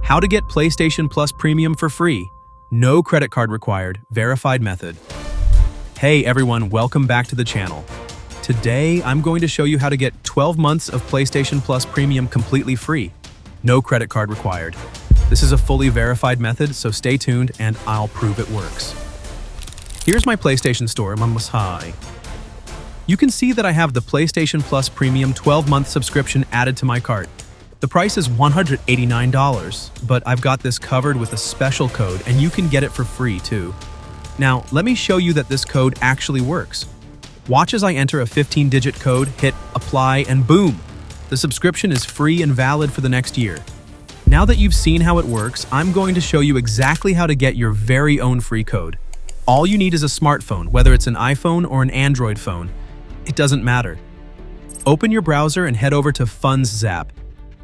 How to get PlayStation Plus Premium for free. No credit card required, verified method. Hey everyone, welcome back to the channel. Today, I'm going to show you how to get 12 months of PlayStation Plus Premium completely free. No credit card required. This is a fully verified method, so stay tuned and I'll prove it works. Here's my PlayStation Store, Mamasai. You can see that I have the PlayStation Plus Premium 12-month subscription added to my cart. The price is $189, but I've got this covered with a special code and you can get it for free too. Now, let me show you that this code actually works. Watch as I enter a 15-digit code, hit apply, and boom! The subscription is free and valid for the next year. Now that you've seen how it works, I'm going to show you exactly how to get your very own free code. All you need is a smartphone, whether it's an iPhone or an Android phone. It doesn't matter. Open your browser and head over to FundsZap.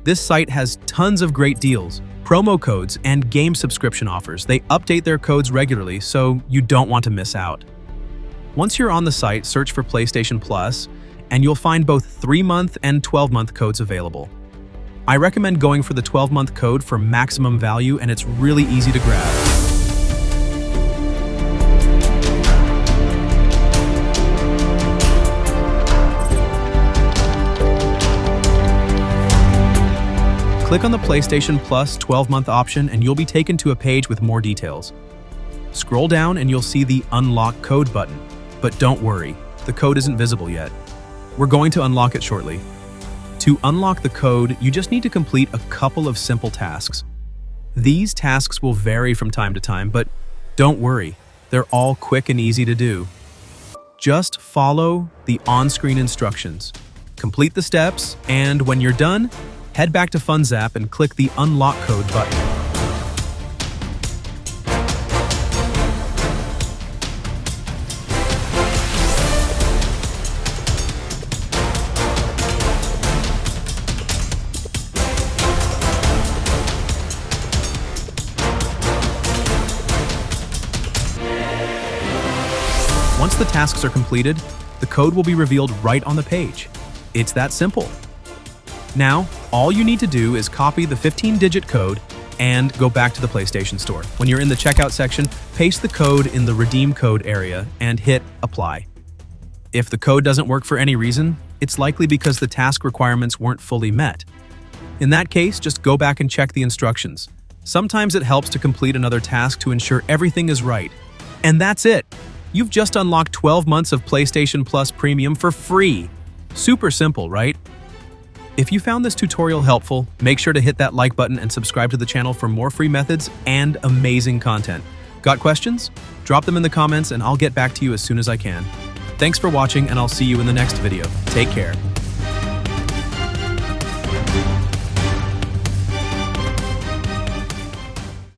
This site has tons of great deals, promo codes, and game subscription offers. They update their codes regularly, so you don't want to miss out. Once you're on the site, search for PlayStation Plus, and you'll find both 3-month and 12-month codes available. I recommend going for the 12-month code for maximum value, and it's really easy to grab. Click on the PlayStation Plus 12-month option and you'll be taken to a page with more details. Scroll down and you'll see the Unlock Code button. But don't worry, the code isn't visible yet. We're going to unlock it shortly. To unlock the code, you just need to complete a couple of simple tasks. These tasks will vary from time to time, but don't worry, they're all quick and easy to do. Just follow the on-screen instructions. Complete the steps, and when you're done, head back to FundsZap and click the Unlock Code button. Once the tasks are completed, the code will be revealed right on the page. It's that simple. Now, all you need to do is copy the 15-digit code and go back to the PlayStation Store. When you're in the checkout section, paste the code in the redeem code area and hit apply. If the code doesn't work for any reason, it's likely because the task requirements weren't fully met. In that case, just go back and check the instructions. Sometimes it helps to complete another task to ensure everything is right. And that's it! You've just unlocked 12 months of PlayStation Plus Premium for free. Super simple, right? If you found this tutorial helpful, make sure to hit that like button and subscribe to the channel for more free methods and amazing content. Got questions? Drop them in the comments and I'll get back to you as soon as I can. Thanks for watching and I'll see you in the next video. Take care.